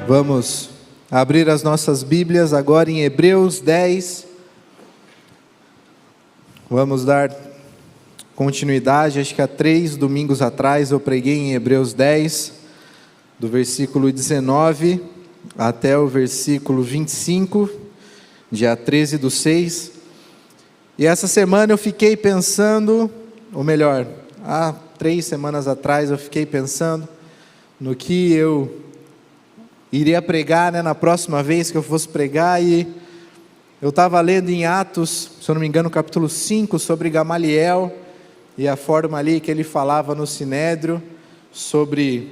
Vamos abrir as nossas Bíblias agora em Hebreus 10. Vamos dar continuidade. Acho que há 3 domingos atrás eu preguei em Hebreus 10, do versículo 19 até o versículo 25, dia 13/6. E essa semana eu fiquei pensando, ou melhor, há 3 semanas atrás eu fiquei pensando no que eu iria pregar, na próxima vez que eu fosse pregar, e eu estava lendo em Atos, se eu não me engano, capítulo 5, sobre Gamaliel, e a forma ali que ele falava no Sinédrio, sobre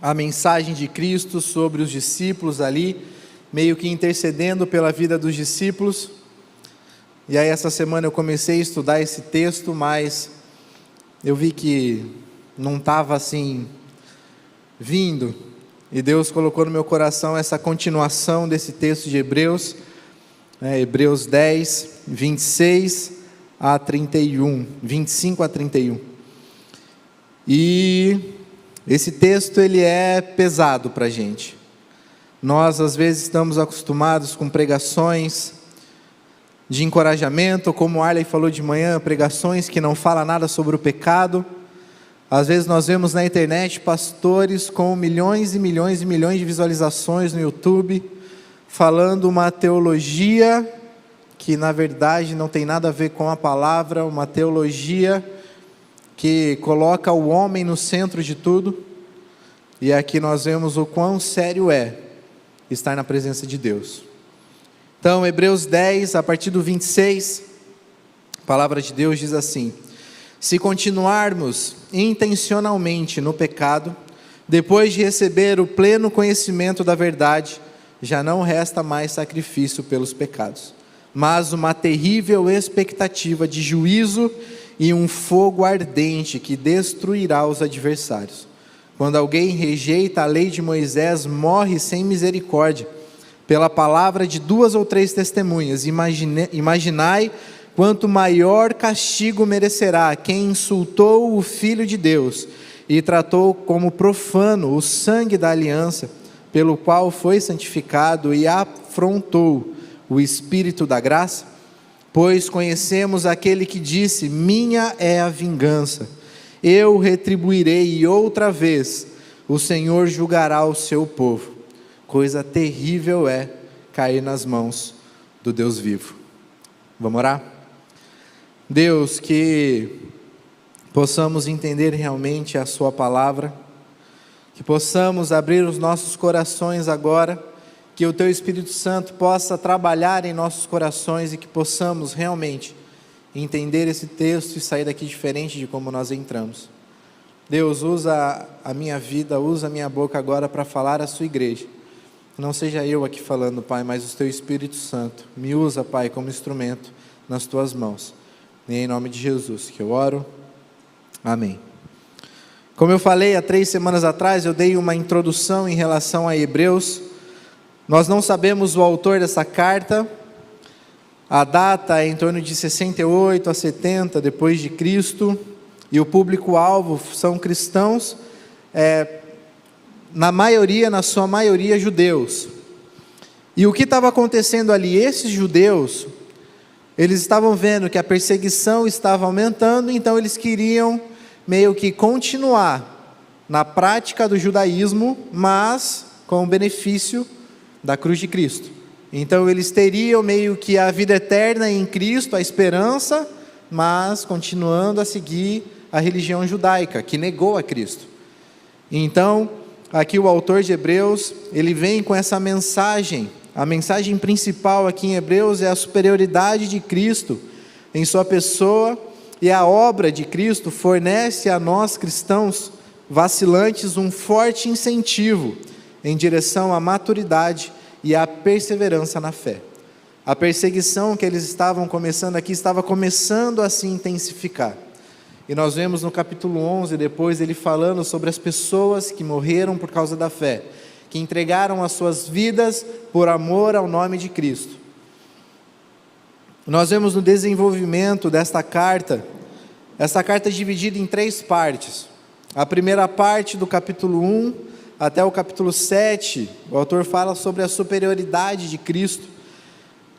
a mensagem de Cristo, sobre os discípulos ali, meio que intercedendo pela vida dos discípulos. E aí essa semana eu comecei a estudar esse texto, mas eu vi que não estava assim, vindo, e Deus colocou no meu coração essa continuação desse texto de Hebreus, Hebreus 10, 26 a 31, 25 a 31. E esse texto ele é pesado para a gente. Nós às vezes estamos acostumados com pregações de encorajamento, como o Arley falou de manhã, pregações que não falam nada sobre o pecado. Às vezes nós vemos na internet pastores com milhões e milhões e milhões de visualizações no YouTube, falando uma teologia que na verdade não tem nada a ver com a palavra, uma teologia que coloca o homem no centro de tudo. E aqui nós vemos o quão sério é estar na presença de Deus. Então, Hebreus 10, a partir do 26, a palavra de Deus diz assim: se continuarmos intencionalmente no pecado, depois de receber o pleno conhecimento da verdade, já não resta mais sacrifício pelos pecados, mas uma terrível expectativa de juízo e um fogo ardente que destruirá os adversários. Quando alguém rejeita a lei de Moisés, morre sem misericórdia, pela palavra de 2 ou 3 testemunhas. Imaginai quanto maior castigo merecerá quem insultou o Filho de Deus e tratou como profano o sangue da aliança, pelo qual foi santificado, e afrontou o Espírito da graça? Pois conhecemos aquele que disse: minha é a vingança, eu retribuirei, e outra vez o Senhor julgará o seu povo. Coisa terrível é cair nas mãos do Deus vivo. Vamos orar? Deus, que possamos entender realmente a sua palavra, que possamos abrir os nossos corações agora, que o teu Espírito Santo possa trabalhar em nossos corações e que possamos realmente entender esse texto e sair daqui diferente de como nós entramos. Deus, usa a minha vida, usa a minha boca agora para falar à sua igreja. Não seja eu aqui falando, Pai, mas o teu Espírito Santo. Me usa, Pai, como instrumento nas tuas mãos. E em nome de Jesus que eu oro. Amém. Como eu falei há 3 semanas atrás, eu dei uma introdução em relação a Hebreus. Nós não sabemos o autor dessa carta. A data é em torno de 68 a 70 depois de Cristo. E o público-alvo são cristãos, na sua maioria judeus. E o que estava acontecendo ali? Esses judeus, eles estavam vendo que a perseguição estava aumentando, então eles queriam meio que continuar na prática do judaísmo, mas com o benefício da cruz de Cristo. Então eles teriam meio que a vida eterna em Cristo, a esperança, mas continuando a seguir a religião judaica, que negou a Cristo. Então, aqui o autor de Hebreus, ele vem com essa mensagem. A mensagem principal aqui em Hebreus é a superioridade de Cristo em sua pessoa, e a obra de Cristo fornece a nós cristãos vacilantes um forte incentivo em direção à maturidade e à perseverança na fé. A perseguição que eles estavam começando aqui estava começando a se intensificar. E nós vemos no capítulo 11, depois, ele falando sobre as pessoas que morreram por causa da fé, que entregaram as suas vidas por amor ao nome de Cristo. Nós vemos no desenvolvimento desta carta, essa carta é dividida em 3 partes. A primeira parte do capítulo 1 até o capítulo 7, o autor fala sobre a superioridade de Cristo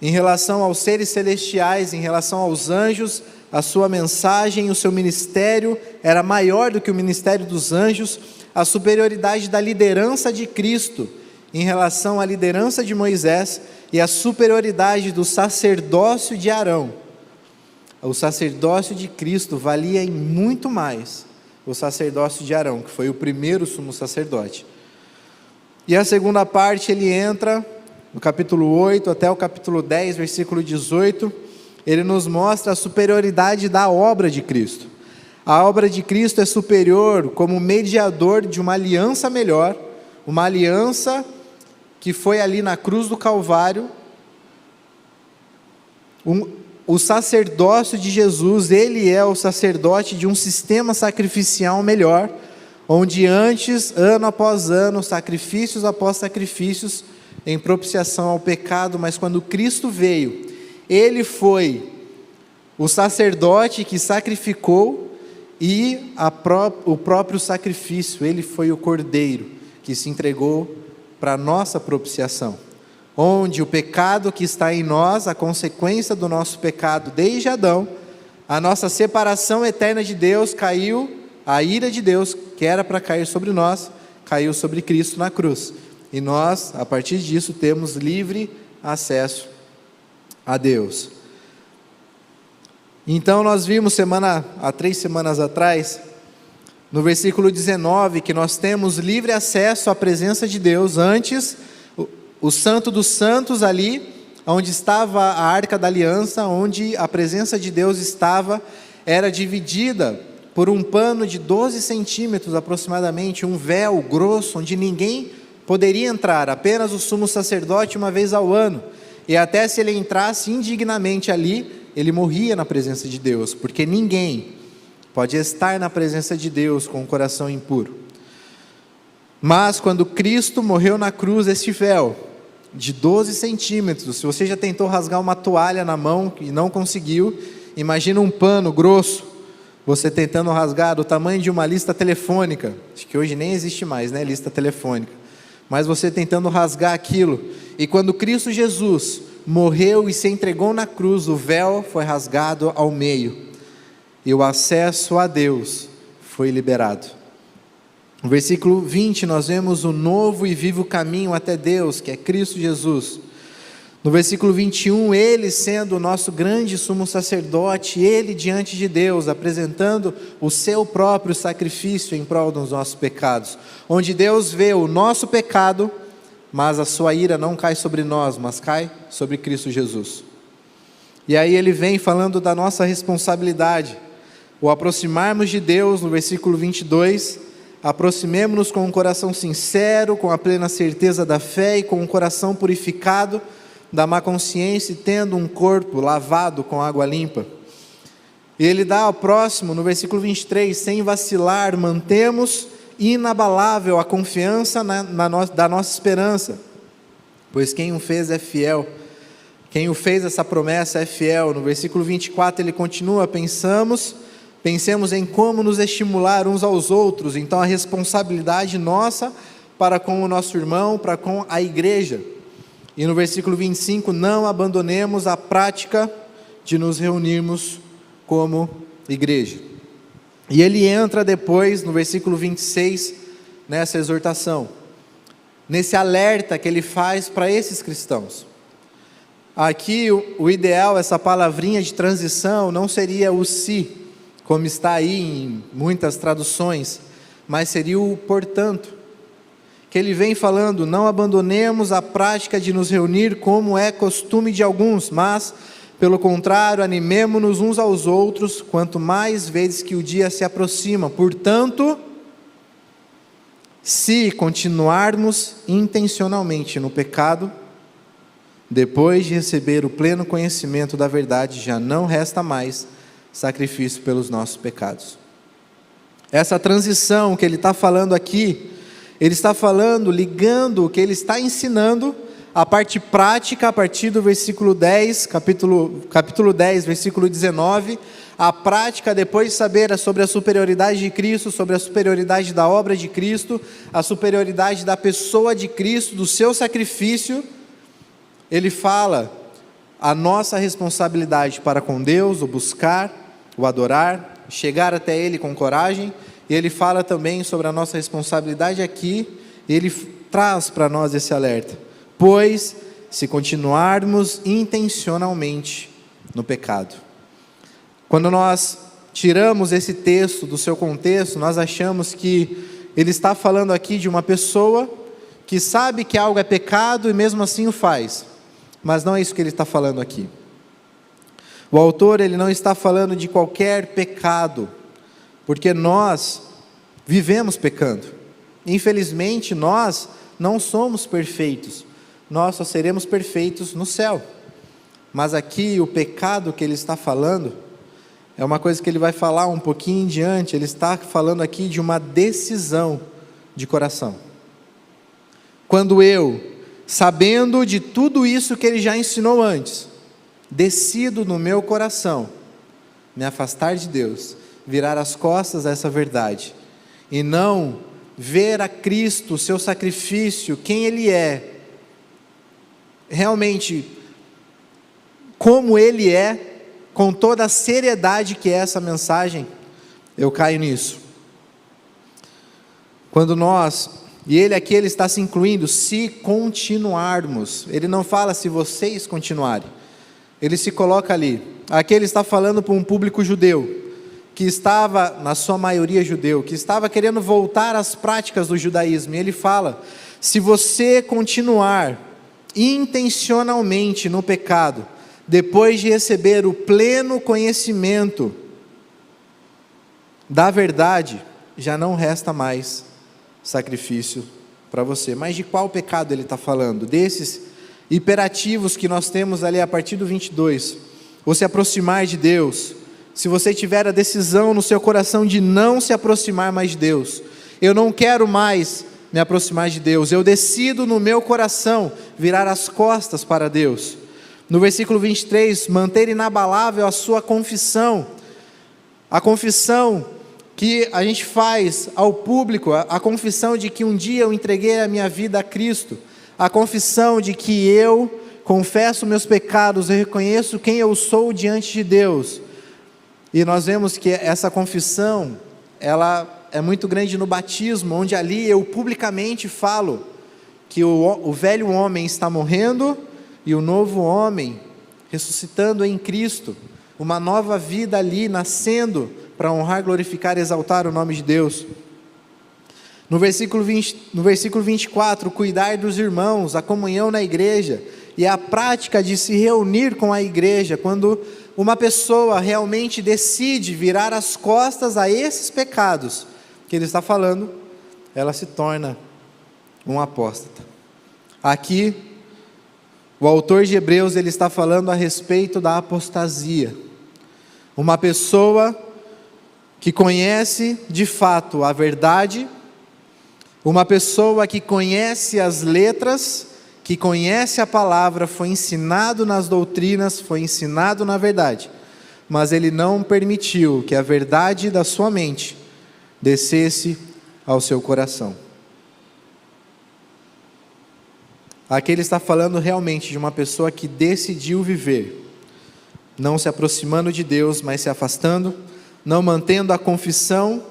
em relação aos seres celestiais, em relação aos anjos. A sua mensagem, o seu ministério era maior do que o ministério dos anjos. A superioridade da liderança de Cristo em relação à liderança de Moisés e a superioridade do sacerdócio de Arão. O sacerdócio de Cristo valia em muito mais o sacerdócio de Arão, que foi o primeiro sumo sacerdote. E a segunda parte, ele entra no capítulo 8 até o capítulo 10, versículo 18, ele nos mostra a superioridade da obra de Cristo. A obra de Cristo é superior como mediador de uma aliança melhor, uma aliança que foi ali na cruz do Calvário. O sacerdócio de Jesus, ele é o sacerdote de um sistema sacrificial melhor, onde antes, ano após ano, sacrifícios após sacrifícios, em propiciação ao pecado, mas quando Cristo veio, ele foi o sacerdote que sacrificou e o próprio sacrifício, ele foi o cordeiro que se entregou para a nossa propiciação, onde o pecado que está em nós, a consequência do nosso pecado desde Adão, a nossa separação eterna de Deus caiu, a ira de Deus que era para cair sobre nós, caiu sobre Cristo na cruz. E nós, a partir disso, temos livre acesso a Deus. Então nós vimos há 3 semanas atrás, no versículo 19, que nós temos livre acesso à presença de Deus. Antes, o Santo dos Santos ali, onde estava a Arca da Aliança, onde a presença de Deus estava, era dividida por um pano de 12 centímetros aproximadamente, um véu grosso, onde ninguém poderia entrar, apenas o sumo sacerdote uma vez ao ano, e até se ele entrasse indignamente ali, ele morria na presença de Deus, porque ninguém pode estar na presença de Deus com o coração impuro. Mas quando Cristo morreu na cruz, este véu de 12 centímetros, se você já tentou rasgar uma toalha na mão e não conseguiu, imagina um pano grosso, você tentando rasgar do tamanho de uma lista telefônica, acho que hoje nem existe mais, né, lista telefônica, mas você tentando rasgar aquilo, e quando Cristo Jesus morreu e se entregou na cruz, o véu foi rasgado ao meio, e o acesso a Deus foi liberado. No versículo 20 nós vemos o novo e vivo caminho até Deus, que é Cristo Jesus. No versículo 21, ele sendo o nosso grande sumo sacerdote, ele diante de Deus, apresentando o seu próprio sacrifício em prol dos nossos pecados, onde Deus vê o nosso pecado, mas a sua ira não cai sobre nós, mas cai sobre Cristo Jesus. E aí ele vem falando da nossa responsabilidade, o aproximarmos de Deus, no versículo 22, aproximemo-nos com um coração sincero, com a plena certeza da fé e com um coração purificado da má consciência e tendo um corpo lavado com água limpa. E ele dá ao próximo, no versículo 23, sem vacilar, mantemos inabalável a confiança da nossa esperança, pois quem o fez é fiel, quem o fez essa promessa é fiel. No versículo 24 ele continua, pensemos em como nos estimular uns aos outros, então a responsabilidade nossa para com o nosso irmão, para com a igreja. E no versículo 25, não abandonemos a prática de nos reunirmos como igreja. E ele entra depois, no versículo 26, nessa exortação, nesse alerta que ele faz para esses cristãos. Aqui o ideal, essa palavrinha de transição, não seria o se, como está aí em muitas traduções, mas seria o portanto. Que ele vem falando, não abandonemos a prática de nos reunir como é costume de alguns, mas, pelo contrário, animemo-nos uns aos outros, quanto mais vezes que o dia se aproxima. Portanto, se continuarmos intencionalmente no pecado, depois de receber o pleno conhecimento da verdade, já não resta mais sacrifício pelos nossos pecados. Essa transição que ele está falando aqui, ele está falando, ligando o que ele está ensinando, a parte prática, a partir do versículo 10, capítulo 10, versículo 19, A prática, depois de saber sobre a superioridade de Cristo, sobre a superioridade da obra de Cristo, a superioridade da pessoa de Cristo, do seu sacrifício, ele fala a nossa responsabilidade para com Deus, o buscar, o adorar, chegar até Ele com coragem. E ele fala também sobre a nossa responsabilidade aqui, ele traz para nós esse alerta: pois se continuarmos intencionalmente no pecado. Quando nós tiramos esse texto do seu contexto, nós achamos que ele está falando aqui de uma pessoa que sabe que algo é pecado e mesmo assim o faz. Mas não é isso que ele está falando aqui. O autor, ele não está falando de qualquer pecado, porque nós vivemos pecando. Infelizmente, nós não somos perfeitos. Nós só seremos perfeitos no céu. Mas aqui, o pecado que ele está falando, é uma coisa que ele vai falar um pouquinho em diante. Ele está falando aqui de uma decisão de coração. Quando eu, sabendo de tudo isso que ele já ensinou antes, decido no meu coração me afastar de Deus, virar as costas a essa verdade, e não ver a Cristo, o seu sacrifício, quem Ele é, realmente como Ele é, com toda a seriedade que é essa mensagem, eu caio nisso. Quando nós, e ele aqui ele está se incluindo, se continuarmos, ele não fala se vocês continuarem, ele se coloca ali. Aqui ele está falando para um público judeu, que estava, na sua maioria judeu, que estava querendo voltar às práticas do judaísmo, e ele fala: se você continuar intencionalmente no pecado, depois de receber o pleno conhecimento da verdade, já não resta mais sacrifício para você. Mas de qual pecado ele está falando? Desses imperativos que nós temos ali a partir do 22, ou se aproximar de Deus. Se você tiver a decisão no seu coração de não se aproximar mais de Deus, eu não quero mais me aproximar de Deus, eu decido no meu coração virar as costas para Deus. No versículo 23, manter inabalável a sua confissão, a confissão que a gente faz ao público, a confissão de que um dia eu entreguei a minha vida a Cristo, a confissão de que eu confesso meus pecados, eu reconheço quem eu sou diante de Deus. E nós vemos que essa confissão, ela é muito grande no batismo, onde ali eu publicamente falo que o velho homem está morrendo e o novo homem ressuscitando em Cristo, uma nova vida ali nascendo para honrar, glorificar e exaltar o nome de Deus. No versículo 24, cuidar dos irmãos, a comunhão na igreja e a prática de se reunir com a igreja. Quando uma pessoa realmente decide virar as costas a esses pecados que ele está falando, ela se torna um apóstata. Aqui, o autor de Hebreus, ele está falando a respeito da apostasia. Uma pessoa que conhece de fato a verdade, uma pessoa que conhece as letras, que conhece a palavra, foi ensinado nas doutrinas, foi ensinado na verdade, mas ele não permitiu que a verdade da sua mente descesse ao seu coração. Aqui ele está falando realmente de uma pessoa que decidiu viver, não se aproximando de Deus, mas se afastando, não mantendo a confissão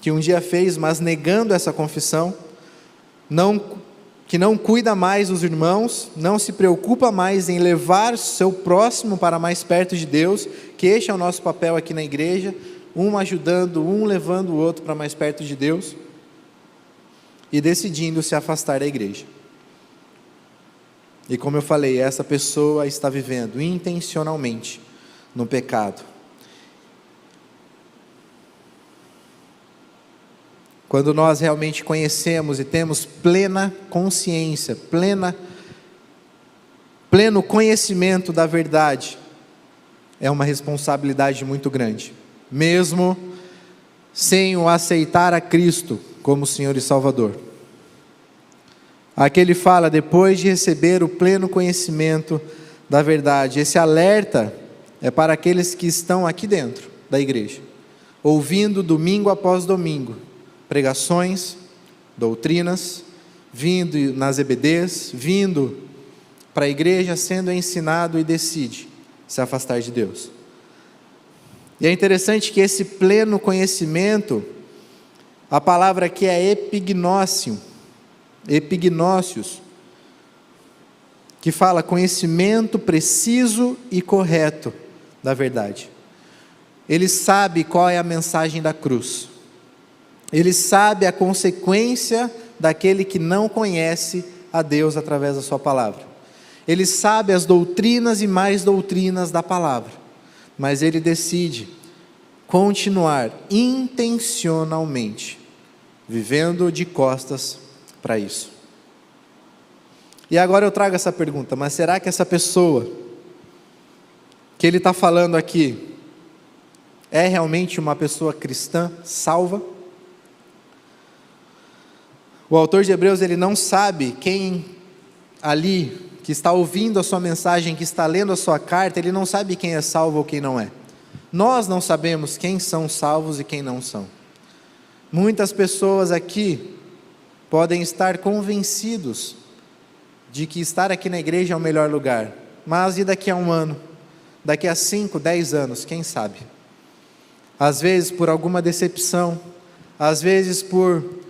que um dia fez, mas negando essa confissão, que não cuida mais dos irmãos, não se preocupa mais em levar seu próximo para mais perto de Deus, que este é o nosso papel aqui na igreja, um ajudando, um levando o outro para mais perto de Deus, e decidindo se afastar da igreja. E como eu falei, essa pessoa está vivendo intencionalmente no pecado. Quando nós realmente conhecemos e temos plena consciência, pleno conhecimento da verdade, é uma responsabilidade muito grande, mesmo sem o aceitar a Cristo como Senhor e Salvador. Aqui ele fala, depois de receber o pleno conhecimento da verdade. Esse alerta é para aqueles que estão aqui dentro, da igreja, ouvindo domingo após domingo, pregações, doutrinas, vindo nas EBDs, vindo para a igreja, sendo ensinado e decide se afastar de Deus. E é interessante que esse pleno conhecimento, a palavra aqui é epignócios, que fala conhecimento preciso e correto da verdade. Ele sabe qual é a mensagem da cruz. Ele sabe a consequência daquele que não conhece a Deus através da sua palavra. Ele sabe as doutrinas e mais doutrinas da palavra, mas ele decide continuar intencionalmente vivendo de costas para isso. E agora eu trago essa pergunta: mas será que essa pessoa que ele está falando aqui é realmente uma pessoa cristã salva? O autor de Hebreus, ele não sabe quem ali que está ouvindo a sua mensagem, que está lendo a sua carta, ele não sabe quem é salvo ou quem não é. Nós não sabemos quem são salvos e quem não são. Muitas pessoas aqui podem estar convencidos de que estar aqui na igreja é o melhor lugar, mas e daqui a um ano, daqui a 5, 10 anos, quem sabe? Às vezes por alguma decepção, às vezes por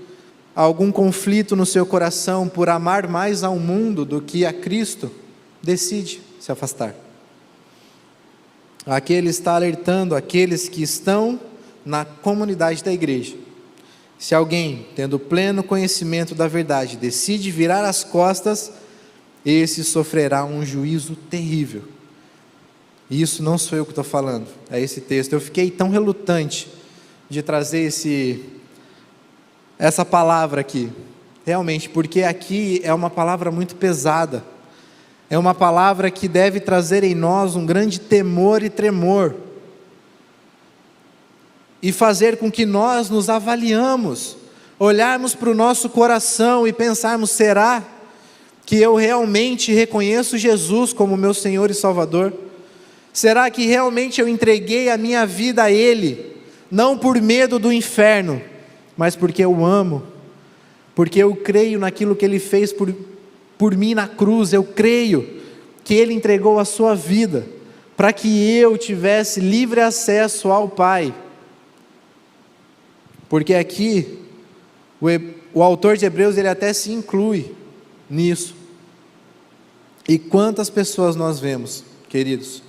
algum conflito no seu coração, por amar mais ao mundo do que a Cristo, decide se afastar. Aqui ele está alertando aqueles que estão na comunidade da igreja. Se alguém, tendo pleno conhecimento da verdade, decide virar as costas, esse sofrerá um juízo terrível. E isso não sou eu que estou falando, é esse texto. Eu fiquei tão relutante de trazer essa palavra aqui, realmente, porque aqui é uma palavra muito pesada, é uma palavra que deve trazer em nós um grande temor e tremor, e fazer com que nós nos avaliamos, olharmos para o nosso coração e pensarmos: será que eu realmente reconheço Jesus como meu Senhor e Salvador? Será que realmente eu entreguei a minha vida a Ele, não por medo do inferno, mas porque eu amo, porque eu creio naquilo que Ele fez por mim na cruz? Eu creio que Ele entregou a sua vida para que eu tivesse livre acesso ao Pai. Porque aqui o autor de Hebreus, ele até se inclui nisso. E quantas pessoas nós vemos, queridos,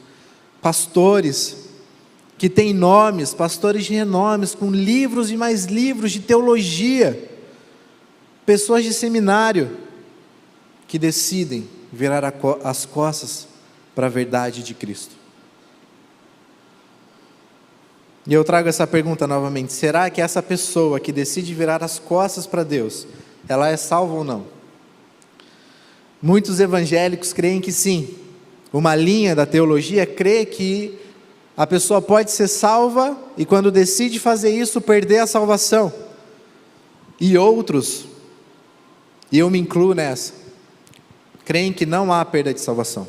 pastores que têm nomes, pastores de renomes, com livros e mais livros de teologia, pessoas de seminário, que decidem virar as costas para a verdade de Cristo. E eu trago essa pergunta novamente: será que essa pessoa que decide virar as costas para Deus, ela é salva ou não? Muitos evangélicos creem que sim. Uma linha da teologia crê que a pessoa pode ser salva e, quando decide fazer isso, perder a salvação. E outros, e eu me incluo nessa, creem que não há perda de salvação.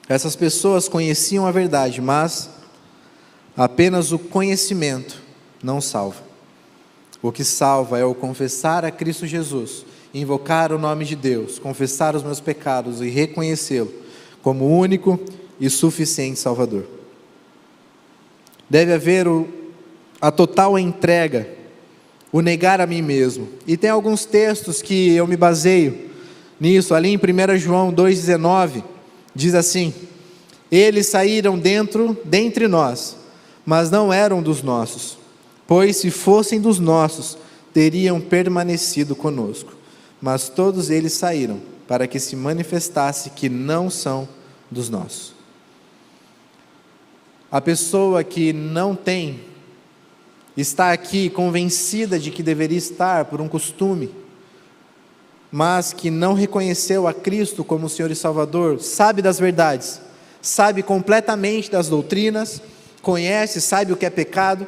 Essas pessoas conheciam a verdade, mas apenas o conhecimento não salva. O que salva é o confessar a Cristo Jesus, invocar o nome de Deus, confessar os meus pecados e reconhecê-lo como único e suficiente Salvador. Deve haver a total entrega, o negar a mim mesmo. E tem alguns textos que eu me baseio nisso. Ali em 1 João 2,19, diz assim: eles saíram dentre nós, mas não eram dos nossos, pois se fossem dos nossos, teriam permanecido conosco. Mas todos eles saíram para que se manifestasse que não são dos nossos. A pessoa que não está aqui convencida de que deveria estar por um costume, mas que não reconheceu a Cristo como Senhor e Salvador, sabe das verdades, sabe completamente das doutrinas, conhece, sabe o que é pecado,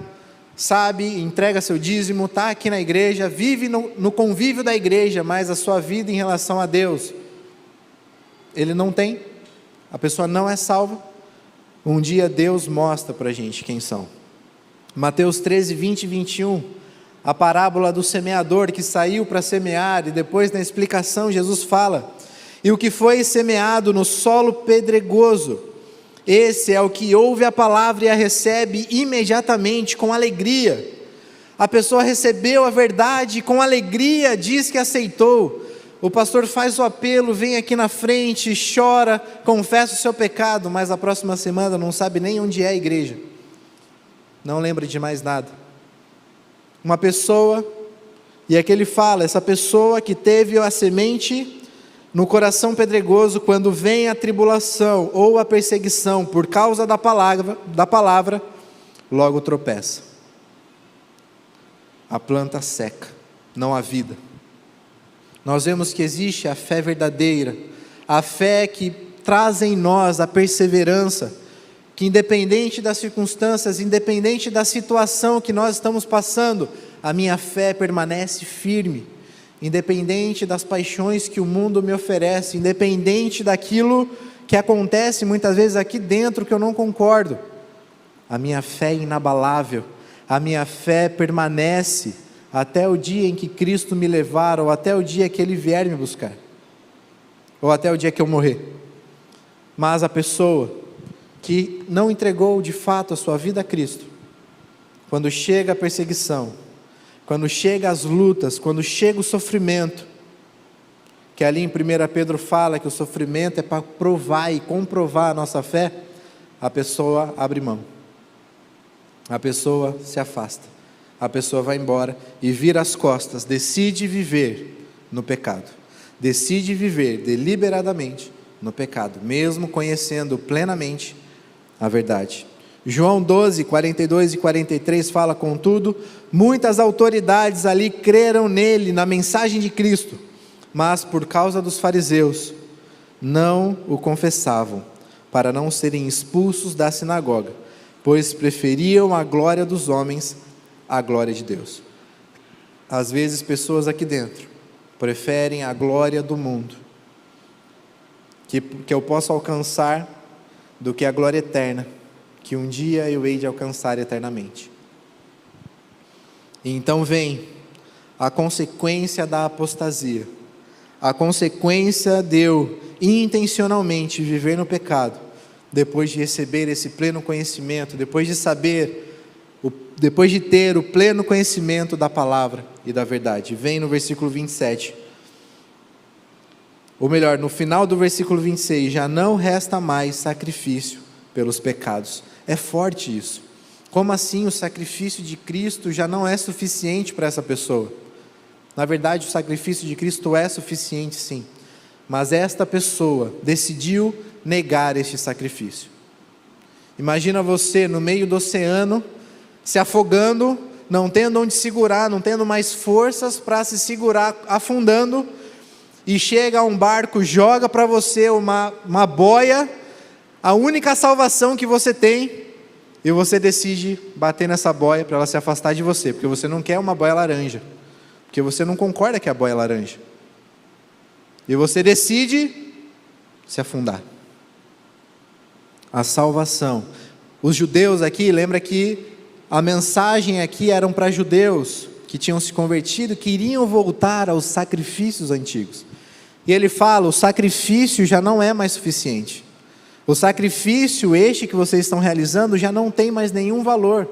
sabe, entrega seu dízimo, está aqui na igreja, vive no convívio da igreja, mas a sua vida em relação a Deus, ele não tem, a pessoa não é salva, um dia Deus mostra para a gente quem são. Mateus 13, 20 e 21, a parábola do semeador que saiu para semear, e depois na explicação Jesus fala: e o que foi semeado no solo pedregoso, esse é o que ouve a palavra e a recebe imediatamente, com alegria. A pessoa recebeu a verdade com alegria, diz que aceitou. O pastor faz o apelo, vem aqui na frente, chora, confessa o seu pecado, mas a próxima semana não sabe nem onde é a igreja, não lembra de mais nada. Uma pessoa, e aqui ele fala, essa pessoa que teve a semente no coração pedregoso, quando vem a tribulação ou a perseguição por causa da palavra, logo tropeça. A planta seca, não há vida. Nós vemos que existe a fé verdadeira, a fé que traz em nós a perseverança, que independente das circunstâncias, independente da situação que nós estamos passando, a minha fé permanece firme. Independente das paixões que o mundo me oferece, independente daquilo que acontece muitas vezes aqui dentro que eu não concordo, a minha fé é inabalável, a minha fé permanece até o dia em que Cristo me levar, ou até o dia que Ele vier me buscar, ou até o dia que eu morrer. Mas a pessoa que não entregou de fato a sua vida a Cristo, quando chega a perseguição, quando chega as lutas, quando chega o sofrimento, que ali em 1 Pedro fala que o sofrimento é para provar e comprovar a nossa fé, a pessoa abre mão, a pessoa se afasta, a pessoa vai embora e vira as costas, decide viver no pecado, decide viver deliberadamente no pecado, mesmo conhecendo plenamente a verdade. João 12, 42 e 43 fala: contudo, muitas autoridades ali creram nele, na mensagem de Cristo, mas por causa dos fariseus, não o confessavam, para não serem expulsos da sinagoga, pois preferiam a glória dos homens à glória de Deus. Às vezes pessoas aqui dentro preferem a glória do mundo, que eu posso alcançar, do que a glória eterna, que um dia eu hei de alcançar eternamente. E então vem a consequência da apostasia, a consequência de eu intencionalmente viver no pecado, depois de receber esse pleno conhecimento, depois de ter o pleno conhecimento da palavra e da verdade. Vem no versículo 27, ou melhor, no final do versículo 26, já não resta mais sacrifício pelos pecados. É forte isso. Como assim o sacrifício de Cristo já não é suficiente para essa pessoa? Na verdade, o sacrifício de Cristo é suficiente, sim, mas esta pessoa decidiu negar este sacrifício. Imagina você no meio do oceano, se afogando, não tendo onde segurar, não tendo mais forças para se segurar, afundando, e chega um barco, joga para você uma boia, a única salvação que você tem, e você decide bater nessa boia para ela se afastar de você, porque você não quer uma boia laranja, porque você não concorda que a boia é laranja, e você decide se afundar. A salvação. Os judeus aqui, lembra que a mensagem aqui eram para judeus que tinham se convertido, que iriam voltar aos sacrifícios antigos. E ele fala: o sacrifício já não é mais suficiente. O sacrifício este que vocês estão realizando já não tem mais nenhum valor.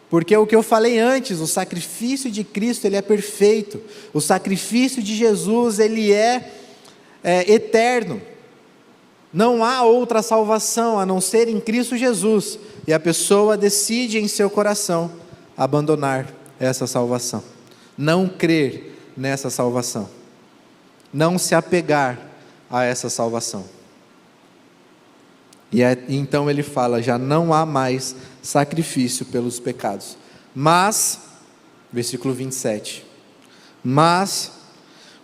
Porque o que eu falei antes, o sacrifício de Cristo, ele é perfeito. O sacrifício de Jesus, ele é eterno. Não há outra salvação a não ser em Cristo Jesus. E a pessoa decide em seu coração abandonar essa salvação. Não crer nessa salvação. Não se apegar a essa salvação. E então ele fala: já não há mais sacrifício pelos pecados. Mas, versículo 27, mas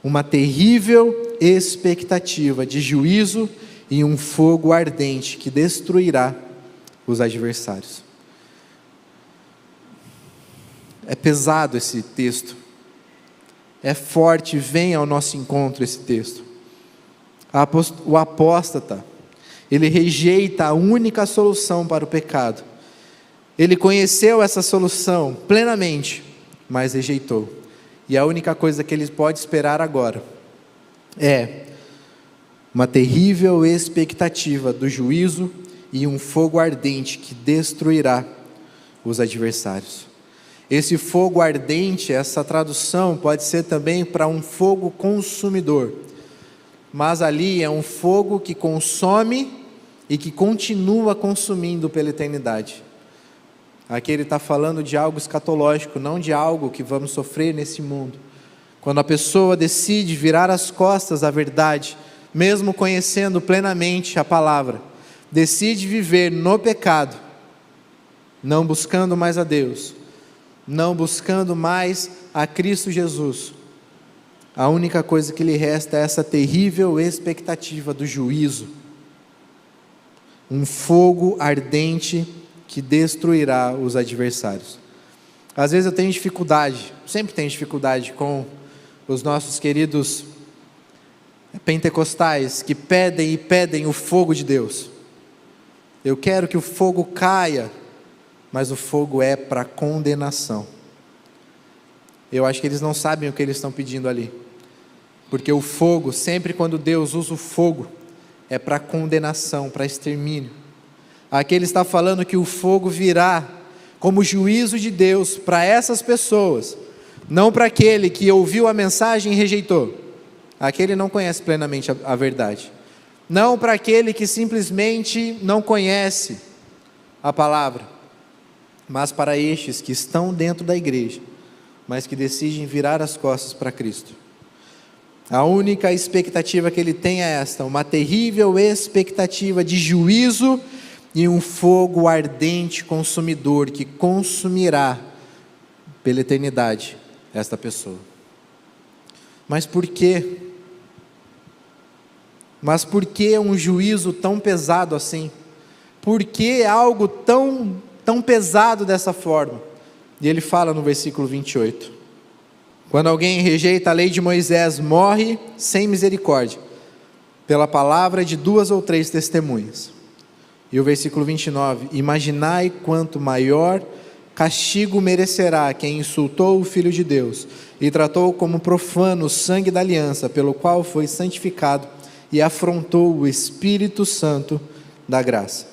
uma terrível expectativa de juízo e um fogo ardente que destruirá os adversários. É pesado esse texto. É forte, vem ao nosso encontro esse texto. O apóstata, Ele rejeita a única solução para o pecado. Ele conheceu essa solução plenamente, mas rejeitou. E a única coisa que ele pode esperar agora é uma terrível expectativa do juízo e um fogo ardente que destruirá os adversários. Esse fogo ardente, essa tradução pode ser também para um fogo consumidor, mas ali é um fogo que consome e que continua consumindo pela eternidade. Aqui ele está falando de algo escatológico, não de algo que vamos sofrer nesse mundo. Quando a pessoa decide virar as costas à verdade, mesmo conhecendo plenamente a palavra, decide viver no pecado, não buscando mais a Deus, não buscando mais a Cristo Jesus, a única coisa que lhe resta é essa terrível expectativa do juízo, um fogo ardente que destruirá os adversários. Às vezes eu tenho dificuldade, sempre tenho dificuldade com os nossos queridos pentecostais que pedem e pedem o fogo de Deus. Eu quero que o fogo caia, mas o fogo é para condenação. Eu acho que eles não sabem o que eles estão pedindo ali, porque o fogo, sempre quando Deus usa o fogo, é para condenação, para extermínio. Aqui ele está falando que o fogo virá como juízo de Deus para essas pessoas, não para aquele que ouviu a mensagem e rejeitou. Aquele não conhece plenamente a verdade. Não para aquele que simplesmente não conhece a palavra, mas para estes que estão dentro da igreja, mas que decidem virar as costas para Cristo. A única expectativa que ele tem é esta, uma terrível expectativa de juízo e um fogo ardente consumidor que consumirá pela eternidade esta pessoa. Mas por quê? Mas por que um juízo tão pesado assim? Por que algo tão pesado dessa forma? E ele fala no versículo 28. Quando alguém rejeita a lei de Moisés, morre sem misericórdia, pela palavra de 2 ou 3 testemunhas. E o versículo 29, imaginai quanto maior castigo merecerá quem insultou o Filho de Deus, e tratou como profano o sangue da aliança, pelo qual foi santificado, e afrontou o Espírito Santo da graça.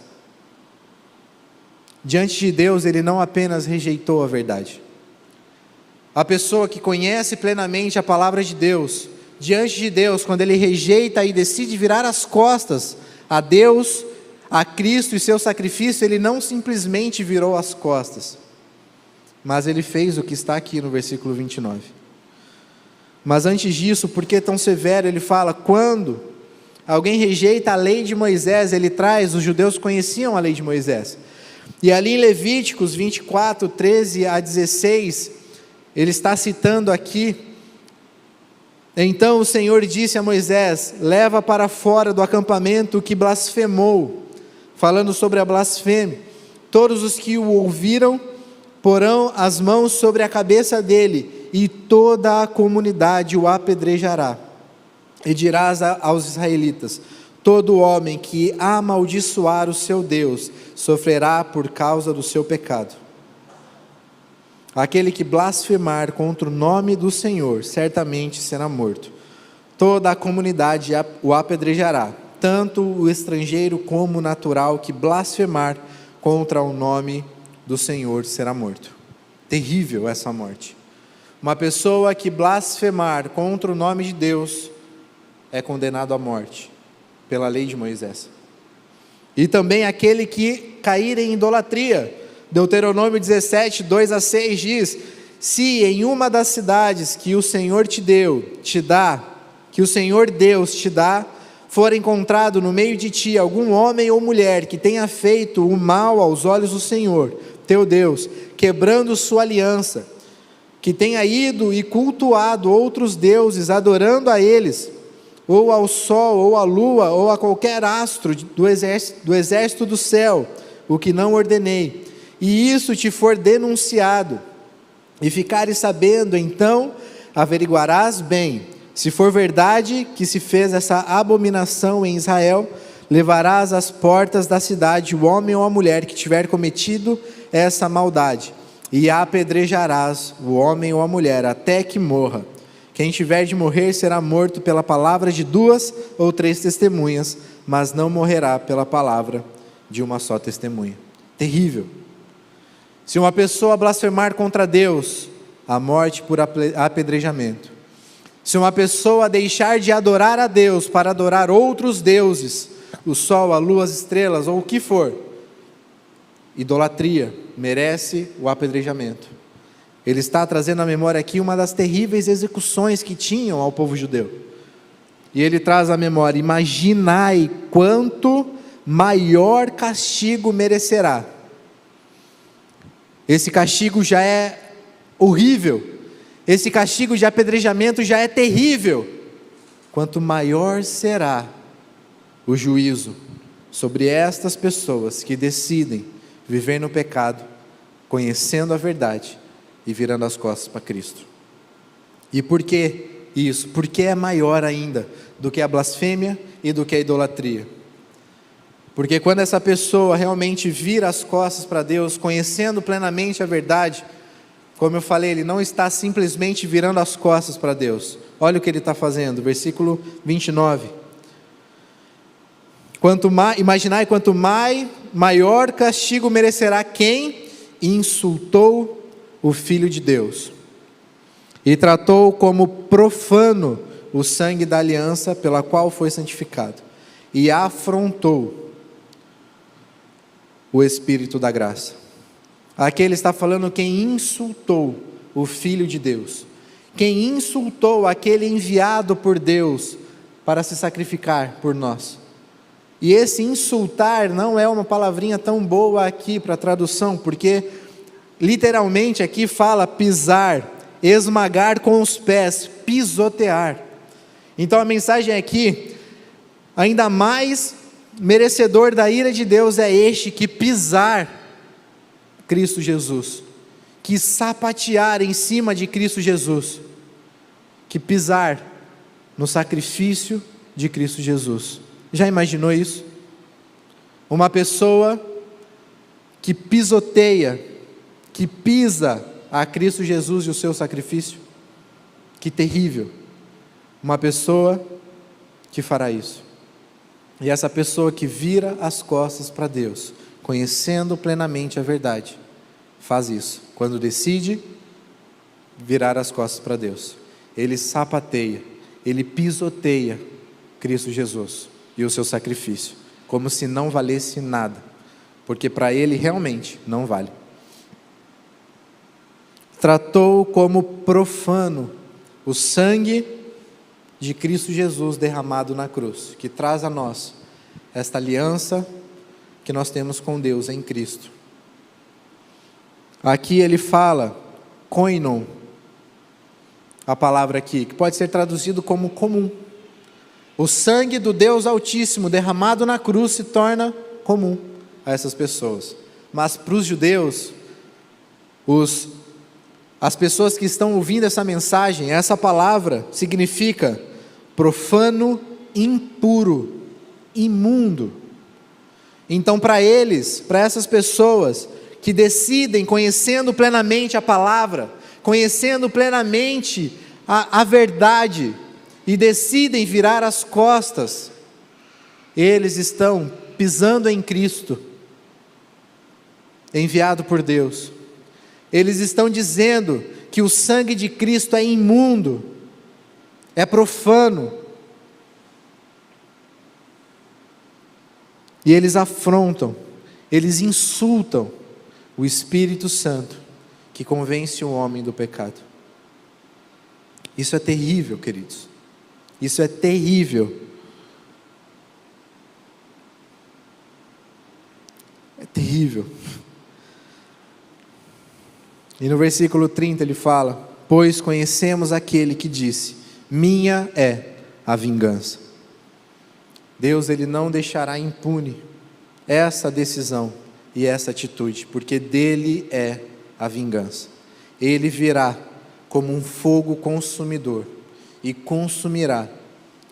Diante de Deus, ele não apenas rejeitou a verdade. A pessoa que conhece plenamente a palavra de Deus, diante de Deus, quando ele rejeita e decide virar as costas a Deus, a Cristo e seu sacrifício, ele não simplesmente virou as costas, mas ele fez o que está aqui no versículo 29. Mas antes disso, por que tão severo? Ele fala, quando alguém rejeita a lei de Moisés, ele traz, os judeus conheciam a lei de Moisés, e ali em Levíticos 24, 13 a 16, ele está citando aqui, então o Senhor disse a Moisés, leva para fora do acampamento o que blasfemou, falando sobre a blasfêmia, todos os que o ouviram, porão as mãos sobre a cabeça dele, e toda a comunidade o apedrejará, e dirás aos israelitas, todo homem que amaldiçoar o seu Deus, sofrerá por causa do seu pecado. Aquele que blasfemar contra o nome do Senhor, certamente será morto. Toda a comunidade o apedrejará, tanto o estrangeiro como o natural que blasfemar contra o nome do Senhor será morto. Terrível essa morte. Uma pessoa que blasfemar contra o nome de Deus é condenado à morte, pela lei de Moisés. E também aquele que cair em idolatria. Deuteronômio 17, 2 a 6 diz, se em uma das cidades que o Senhor que o Senhor Deus te dá, for encontrado no meio de ti algum homem ou mulher que tenha feito o mal aos olhos do Senhor, teu Deus, quebrando sua aliança, que tenha ido e cultuado outros deuses, adorando a eles, ou ao sol, ou à lua, ou a qualquer astro do exército do céu, o que não ordenei, e isso te for denunciado, e ficares sabendo, então averiguarás bem, se for verdade que se fez essa abominação em Israel, levarás às portas da cidade o homem ou a mulher que tiver cometido essa maldade, e apedrejarás o homem ou a mulher até que morra. Quem tiver de morrer será morto pela palavra de 2 ou 3 testemunhas, mas não morrerá pela palavra de uma só testemunha. Terrível. Se uma pessoa blasfemar contra Deus, a morte por apedrejamento. Se uma pessoa deixar de adorar a Deus para adorar outros deuses, o sol, a lua, as estrelas ou o que for, idolatria, merece o apedrejamento. Ele está trazendo à memória aqui uma das terríveis execuções que tinham ao povo judeu. E ele traz à memória: imaginai quanto maior castigo merecerá. Esse castigo já é horrível, esse castigo de apedrejamento já é terrível. Quanto maior será o juízo sobre estas pessoas que decidem viver no pecado, conhecendo a verdade e virando as costas para Cristo. E por que isso? Porque é maior ainda do que a blasfêmia e do que a idolatria. Porque quando essa pessoa realmente vira as costas para Deus, conhecendo plenamente a verdade, como eu falei, ele não está simplesmente virando as costas para Deus. Olha o que ele está fazendo, versículo 29. Imaginai quanto maior castigo merecerá quem insultou o Filho de Deus e tratou como profano o sangue da aliança pela qual foi santificado e afrontou o Espírito da graça. Aqui ele está falando quem insultou o Filho de Deus, quem insultou aquele enviado por Deus para se sacrificar por nós. E esse insultar não é uma palavrinha tão boa aqui para tradução, porque literalmente aqui fala pisar, esmagar com os pés, pisotear. Então a mensagem aqui, ainda mais merecedor da ira de Deus é este que pisar Cristo Jesus, que sapatear em cima de Cristo Jesus, que pisar no sacrifício de Cristo Jesus. Já imaginou isso? Uma pessoa que pisoteia, que pisa a Cristo Jesus e o seu sacrifício? Que terrível! Uma pessoa que fará isso. E essa pessoa que vira as costas para Deus, conhecendo plenamente a verdade, faz isso. Quando decide virar as costas para Deus, ele sapateia, ele pisoteia Cristo Jesus e o seu sacrifício, como se não valesse nada, porque para ele realmente não vale. Tratou como profano o sangue de Cristo Jesus derramado na cruz, que traz a nós esta aliança que nós temos com Deus em Cristo. Aqui ele fala koinon, a palavra aqui, que pode ser traduzido como comum. O sangue do Deus Altíssimo derramado na cruz se torna comum a essas pessoas. Mas para os judeus, as pessoas que estão ouvindo essa mensagem, essa palavra significa profano, impuro, imundo. Então para eles, para essas pessoas que decidem, conhecendo plenamente a palavra, conhecendo plenamente a verdade, e decidem virar as costas, eles estão pisando em Cristo, enviado por Deus. Eles estão dizendo que o sangue de Cristo é imundo, é profano. E eles afrontam, eles insultam o Espírito Santo, que convence o homem do pecado. Isso é terrível, queridos. Isso é terrível. É terrível. E no versículo 30 ele fala: pois conhecemos aquele que disse, minha é a vingança. Deus, ele não deixará impune essa decisão e essa atitude, porque dele é a vingança. Ele virá como um fogo consumidor e consumirá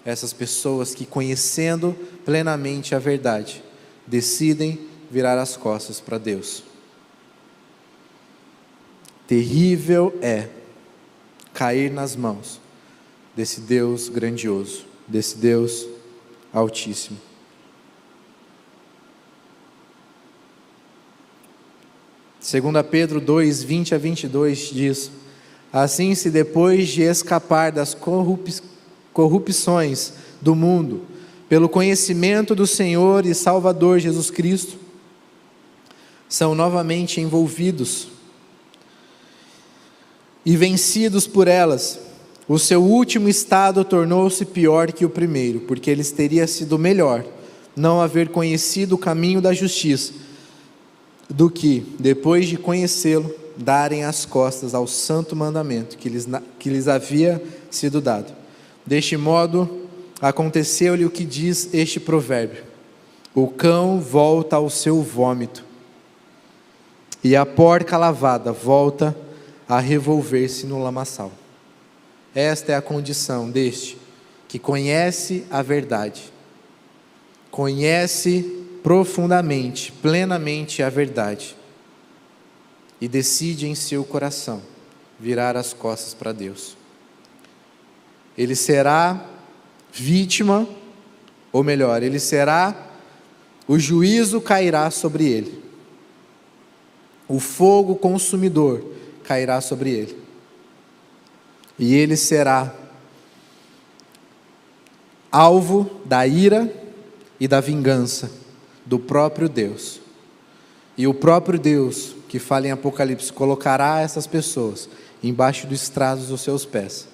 essas pessoas que, conhecendo plenamente a verdade, decidem virar as costas para Deus. Terrível é cair nas mãos desse Deus grandioso, desse Deus altíssimo. Segunda Pedro 2, 20 a 22 diz: assim, se depois de escapar das corrupções do mundo, pelo conhecimento do Senhor e Salvador Jesus Cristo, são novamente envolvidos e vencidos por elas, o seu último estado tornou-se pior que o primeiro, porque lhes teria sido melhor não haver conhecido o caminho da justiça, do que, depois de conhecê-lo, darem as costas ao santo mandamento que lhes havia sido dado. Deste modo, aconteceu-lhe o que diz este provérbio: o cão volta ao seu vômito, e a porca lavada volta a revolver-se no lamaçal. Esta é a condição deste que conhece a verdade, conhece profundamente, plenamente a verdade, e decide em seu coração virar as costas para Deus. Ele será vítima, ou melhor, o juízo cairá sobre ele, o fogo consumidor cairá sobre ele, e ele será alvo da ira e da vingança do próprio Deus. E o próprio Deus, que fala em Apocalipse, colocará essas pessoas embaixo dos estrados dos seus pés,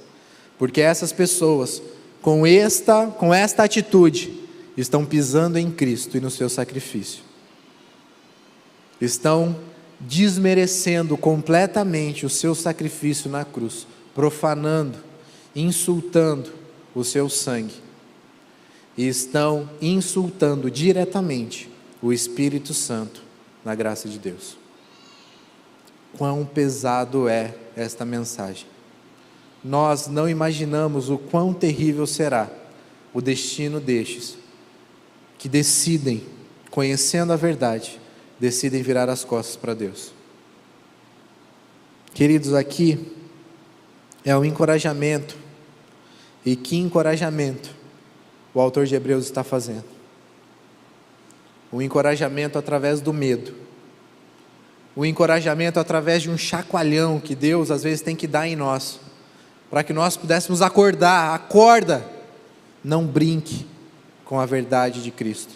porque essas pessoas, com esta atitude, estão pisando em Cristo e no seu sacrifício, estão desmerecendo completamente o seu sacrifício na cruz, profanando, insultando o seu sangue, e estão insultando diretamente o Espírito Santo na graça de Deus. Quão pesado é esta mensagem! Nós não imaginamos o quão terrível será o destino destes que decidem, conhecendo a verdade, decidem virar as costas para Deus. Queridos, aqui é um encorajamento, e que encorajamento o autor de Hebreus está fazendo. Um encorajamento através do medo, um encorajamento através de um chacoalhão que Deus às vezes tem que dar em nós, para que nós pudéssemos acordar. Acorda! Não brinque com a verdade de Cristo,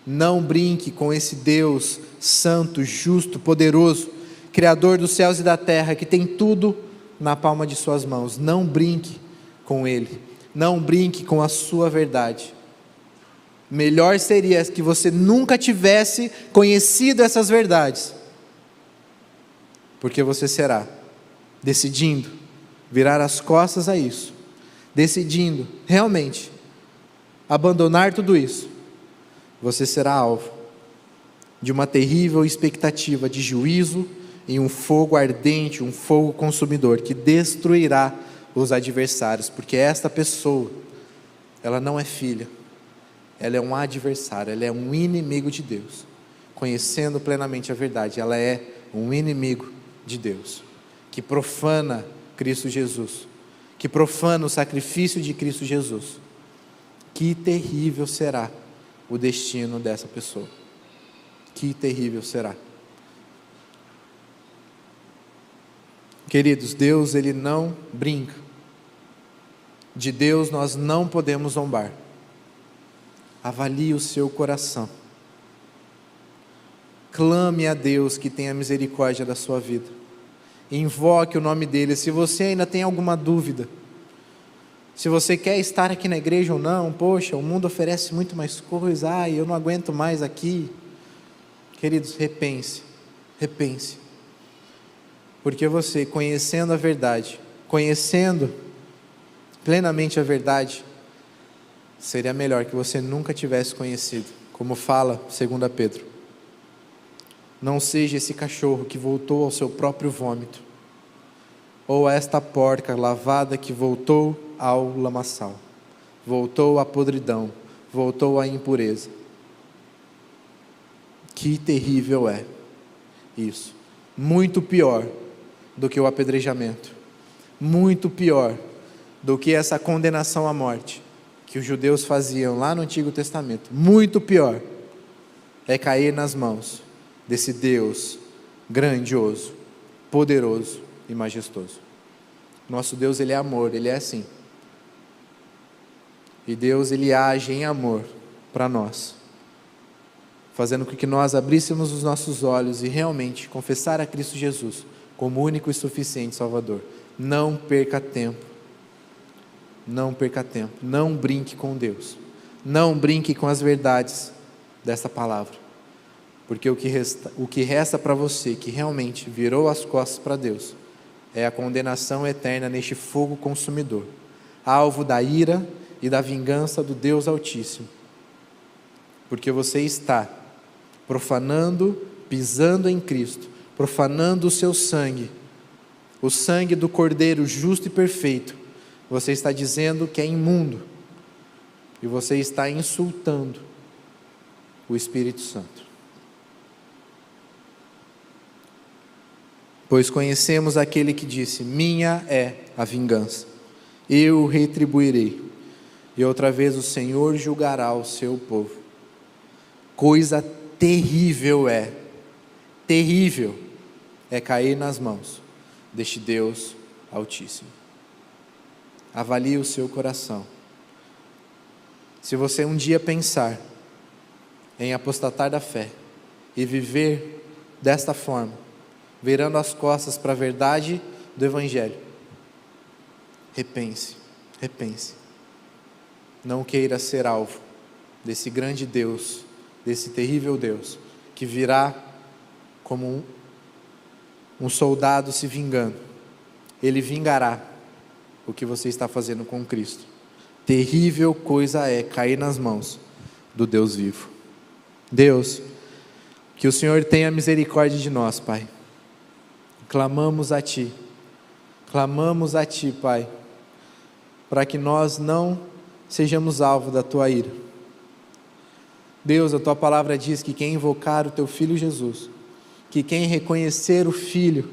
não brinque com esse Deus santo, justo, poderoso, Criador dos céus e da terra, que tem tudo na palma de suas mãos. Não brinque com Ele, não brinque com a sua verdade. Melhor seria que você nunca tivesse conhecido essas verdades, porque você será, decidindo virar as costas a isso, decidindo realmente abandonar tudo isso, você será alvo de uma terrível expectativa de juízo em um fogo ardente, um fogo consumidor que destruirá os adversários, porque esta pessoa, ela não é filha, ela é um adversário, ela é um inimigo de Deus. Conhecendo plenamente a verdade, ela é um inimigo de Deus, que profana Cristo Jesus, que profana o sacrifício de Cristo Jesus. Que terrível será o destino dessa pessoa, que terrível será. Queridos, Deus, Ele não brinca. De Deus nós não podemos zombar. Avalie o seu coração. Clame a Deus que tenha misericórdia da sua vida. Invoque o nome dEle. Se você ainda tem alguma dúvida, se você quer estar aqui na igreja ou não, poxa, o mundo oferece muito mais coisas, eu não aguento mais aqui. Queridos, repense. Porque você, conhecendo a verdade, conhecendo plenamente a verdade, seria melhor que você nunca tivesse conhecido. Como fala 2 Pedro: não seja esse cachorro que voltou ao seu próprio vômito, ou esta porca lavada que voltou ao lamaçal. voltou à podridão, voltou à impureza. Que terrível é isso. Muito pior do que o apedrejamento. Muito pior do que essa condenação à morte que os judeus faziam lá no Antigo Testamento. Muito pior é cair nas mãos desse Deus grandioso, poderoso e majestoso. Nosso Deus, Ele é amor, Ele é assim. E Deus, Ele age em amor para nós, fazendo com que nós abríssemos os nossos olhos e realmente confessar a Cristo Jesus como único e suficiente Salvador. Não perca tempo. Não perca tempo. Não brinque com Deus. Não brinque com as verdades dessa palavra. Porque o que resta para você que realmente virou as costas para Deus é a condenação eterna neste fogo consumidor, alvo da ira e da vingança do Deus Altíssimo. Porque você está profanando, pisando em Cristo, profanando o seu sangue, o sangue do Cordeiro justo e perfeito. Você está dizendo que é imundo, e você está insultando o Espírito Santo. Pois conhecemos aquele que disse: minha é a vingança, eu retribuirei. E outra vez o Senhor julgará o seu povo. Coisa terrível é cair nas mãos deste Deus Altíssimo. Avalie o seu coração. Se você um dia pensar em apostatar da fé e viver desta forma, virando as costas para a verdade do Evangelho, repense. Não queira ser alvo desse grande Deus, desse terrível Deus, que virá como um soldado se vingando. Ele vingará o que você está fazendo com Cristo. Terrível coisa é cair nas mãos do Deus vivo. Deus, que o Senhor tenha misericórdia de nós, Pai. Clamamos a Ti, Pai, para que nós não sejamos alvo da Tua ira. Deus, a Tua palavra diz que quem invocar o Teu Filho Jesus, que quem reconhecer o Filho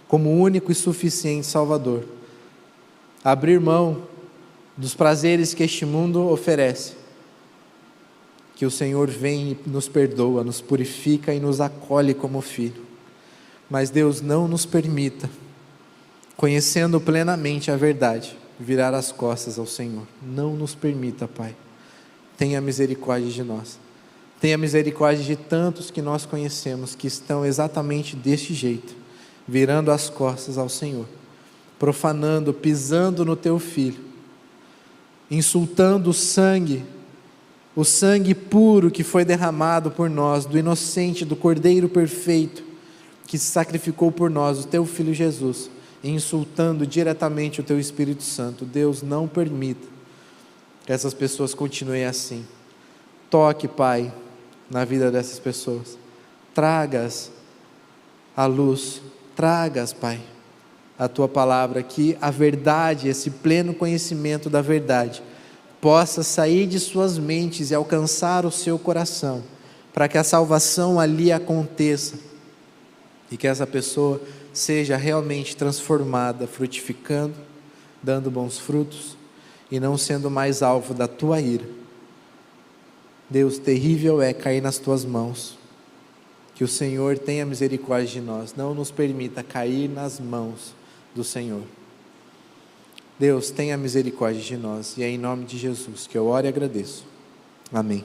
como único e suficiente Salvador, abrir mão dos prazeres que este mundo oferece, que o Senhor vem e nos perdoa, nos purifica e nos acolhe como filho. Mas Deus, não nos permita, conhecendo plenamente a verdade, virar as costas ao Senhor. Não nos permita, Pai. Tenha misericórdia de nós. Tenha misericórdia de tantos que nós conhecemos, que estão exatamente deste jeito, virando as costas ao Senhor, profanando, pisando no Teu Filho, insultando o sangue puro que foi derramado por nós, do inocente, do Cordeiro perfeito, que se sacrificou por nós, o Teu Filho Jesus, e insultando diretamente o Teu Espírito Santo. Deus, não permita que essas pessoas continuem assim. Toque, Pai, na vida dessas pessoas. Traga-as à luz. Traga-as, Pai, a Tua palavra, que a verdade, esse pleno conhecimento da verdade, possa sair de suas mentes e alcançar o seu coração, para que a salvação ali aconteça, e que essa pessoa seja realmente transformada, frutificando, dando bons frutos, e não sendo mais alvo da Tua ira. Deus, terrível é cair nas Tuas mãos. Que o Senhor tenha misericórdia de nós, não nos permita cair nas mãos do Senhor. Deus, tenha misericórdia de nós, e é em nome de Jesus que eu oro e agradeço. Amém.